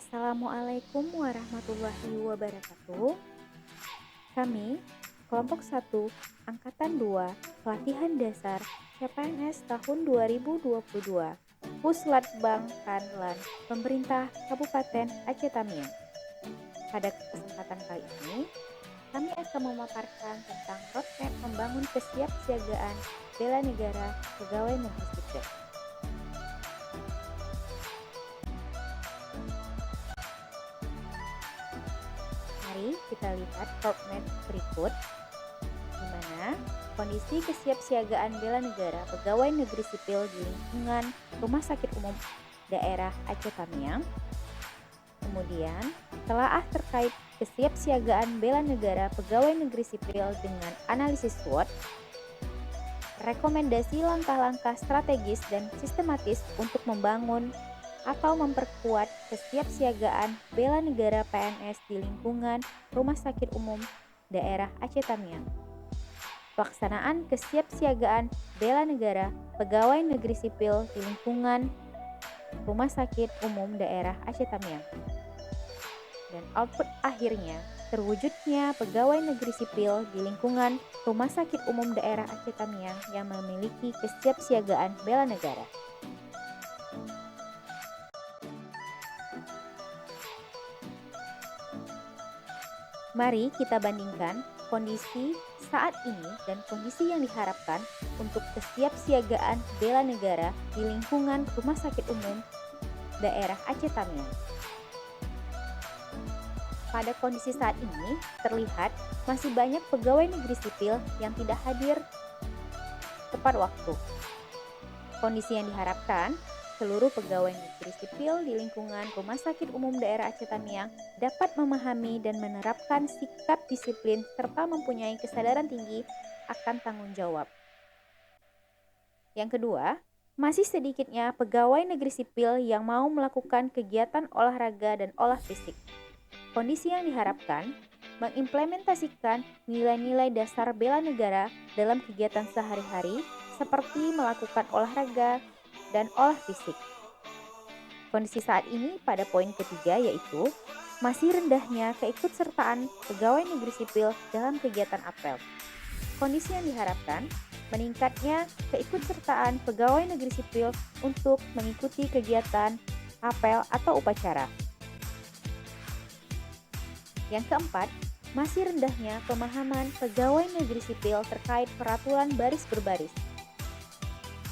Assalamualaikum warahmatullahi wabarakatuh. Kami, kelompok 1, Angkatan 2, Pelatihan Dasar CPNS tahun 2022, Puslatbang Kanlan, Pemerintah Kabupaten Aceh Tamiang. Pada kesempatan kali ini, kami akan memaparkan tentang roadmap membangun kesiapsiagaan bela negara pegawai negeri sipil. Mari kita lihat roadmap berikut, di mana kondisi kesiapsiagaan bela negara pegawai negeri sipil di lingkungan Rumah Sakit Umum Daerah Aceh Tamiang. Kemudian, telaah terkait kesiapsiagaan bela negara pegawai negeri sipil dengan analisis SWOT, rekomendasi langkah-langkah strategis dan sistematis untuk membangun atau memperkuat kesiapsiagaan bela negara PNS di lingkungan Rumah Sakit Umum Daerah Aceh Tamiang. Pelaksanaan kesiapsiagaan bela negara pegawai negeri sipil di lingkungan Rumah Sakit Umum Daerah Aceh Tamiang. Dan output akhirnya terwujudnya pegawai negeri sipil di lingkungan Rumah Sakit Umum Daerah Aceh Tamiang yang memiliki kesiapsiagaan bela negara. Mari kita bandingkan kondisi saat ini dan kondisi yang diharapkan untuk kesiapsiagaan bela negara di lingkungan Rumah Sakit Umum Daerah Aceh Tamiang. Pada kondisi saat ini, terlihat masih banyak pegawai negeri sipil yang tidak hadir tepat waktu. Kondisi yang diharapkan, seluruh pegawai negeri sipil di lingkungan Rumah Sakit Umum Daerah Aceh Tamiang dapat memahami dan menerapkan sikap disiplin serta mempunyai kesadaran tinggi akan tanggung jawab. Yang kedua, masih sedikitnya pegawai negeri sipil yang mau melakukan kegiatan olahraga dan olah fisik. Kondisi yang diharapkan mengimplementasikan nilai-nilai dasar bela negara dalam kegiatan sehari-hari seperti melakukan olahraga dan olah fisik. Kondisi saat ini pada poin ketiga yaitu masih rendahnya keikutsertaan pegawai negeri sipil dalam kegiatan apel. Kondisi yang diharapkan meningkatnya keikutsertaan pegawai negeri sipil untuk mengikuti kegiatan apel atau upacara. Yang keempat, masih rendahnya pemahaman pegawai negeri sipil terkait peraturan baris berbaris.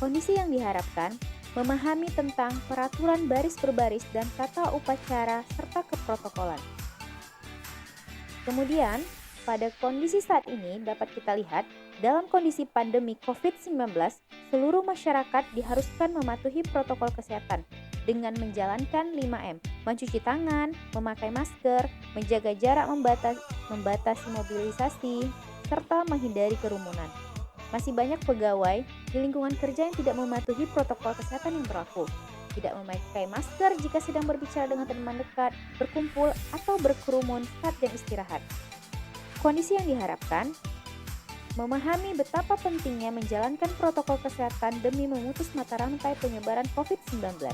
Kondisi yang diharapkan memahami tentang peraturan baris berbaris dan tata upacara serta keprotokolan. Kemudian, pada kondisi saat ini dapat kita lihat, dalam kondisi pandemi COVID-19, seluruh masyarakat diharuskan mematuhi protokol kesehatan dengan menjalankan 5M, mencuci tangan, memakai masker, menjaga jarak, membatasi mobilisasi, serta menghindari kerumunan. Masih banyak pegawai di lingkungan kerja yang tidak mematuhi protokol kesehatan yang berlaku, tidak memakai masker jika sedang berbicara dengan teman dekat, berkumpul, atau berkerumun saat jam istirahat. Kondisi yang diharapkan memahami betapa pentingnya menjalankan protokol kesehatan demi memutus mata rantai penyebaran COVID-19.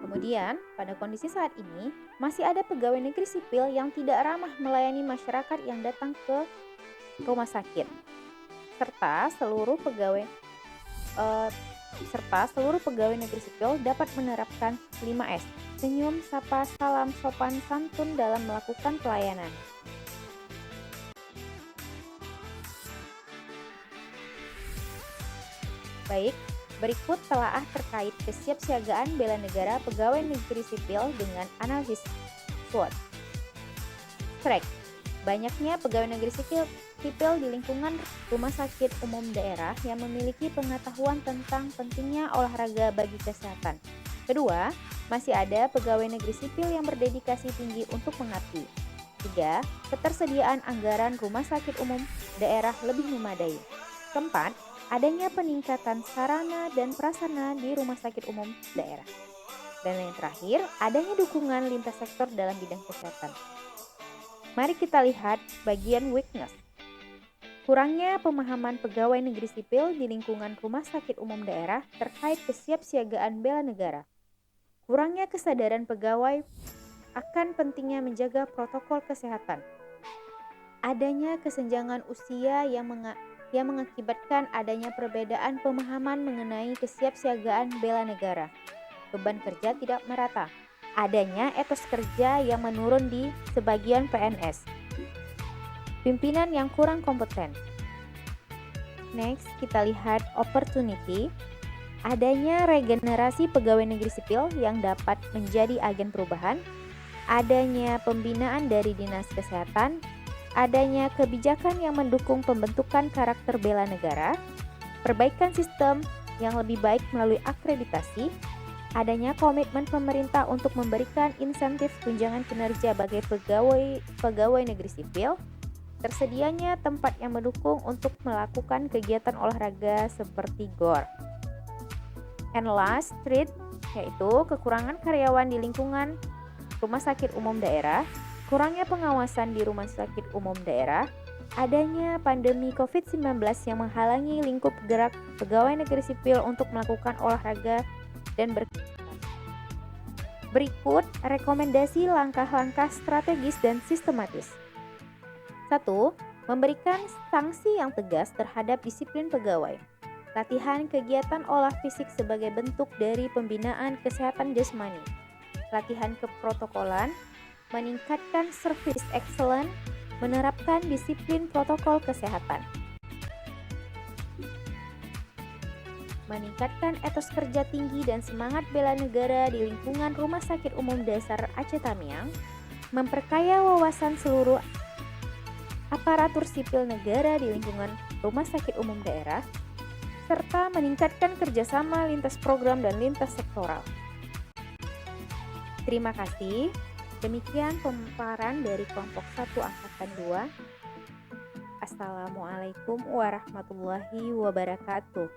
Kemudian, pada kondisi saat ini, masih ada pegawai negeri sipil yang tidak ramah melayani masyarakat yang datang ke rumah sakit. Serta seluruh pegawai negeri sipil dapat menerapkan 5S, senyum, sapa, salam, sopan, santun dalam melakukan pelayanan. Baik, berikut telaah terkait kesiapsiagaan bela negara pegawai negeri sipil dengan analisis SWOT. Track, banyaknya pegawai negeri sipil di lingkungan Rumah Sakit Umum Daerah yang memiliki pengetahuan tentang pentingnya olahraga bagi kesehatan. Kedua, masih ada pegawai negeri sipil yang berdedikasi tinggi untuk mengabdi. 3. Ketersediaan anggaran Rumah Sakit Umum Daerah lebih memadai. Keempat, adanya peningkatan sarana dan prasarana di Rumah Sakit Umum Daerah. Dan yang terakhir, adanya dukungan lintas sektor dalam bidang kesehatan. Mari kita lihat bagian weakness. Kurangnya pemahaman pegawai negeri sipil di lingkungan rumah sakit umum daerah terkait kesiapsiagaan bela negara. Kurangnya kesadaran pegawai akan pentingnya menjaga protokol kesehatan. Adanya kesenjangan usia yang mengakibatkan adanya perbedaan pemahaman mengenai kesiapsiagaan bela negara. Beban kerja tidak merata. Adanya etos kerja yang menurun di sebagian PNS. Pimpinan yang kurang kompeten. Next, kita lihat opportunity. Adanya regenerasi pegawai negeri sipil yang dapat menjadi agen perubahan. Adanya pembinaan dari Dinas Kesehatan. Adanya kebijakan yang mendukung pembentukan karakter bela negara. Perbaikan sistem yang lebih baik melalui akreditasi. Adanya komitmen pemerintah untuk memberikan insentif tunjangan kinerja bagi pegawai negeri sipil. Tersedianya tempat yang mendukung untuk melakukan kegiatan olahraga seperti GOR. And last, threat, yaitu kekurangan karyawan di lingkungan rumah sakit umum daerah, kurangnya pengawasan di rumah sakit umum daerah, adanya pandemi COVID-19 yang menghalangi lingkup gerak pegawai negeri sipil untuk melakukan olahraga dan berkegiatan. Berikut rekomendasi langkah-langkah strategis dan sistematis. 1. Memberikan sanksi yang tegas terhadap disiplin pegawai. Latihan kegiatan olah fisik sebagai bentuk dari pembinaan kesehatan jasmani. Latihan keprotokolan, meningkatkan service excellence, menerapkan disiplin protokol kesehatan. Meningkatkan etos kerja tinggi dan semangat bela negara di lingkungan Rumah Sakit Umum Dasar Aceh Tamiang, memperkaya wawasan seluruh aparatur sipil negara di lingkungan Rumah Sakit Umum Daerah, serta meningkatkan kerjasama lintas program dan lintas sektoral. Terima kasih. Demikian pemaparan dari kelompok 1 angkatan 2. Assalamualaikum warahmatullahi wabarakatuh.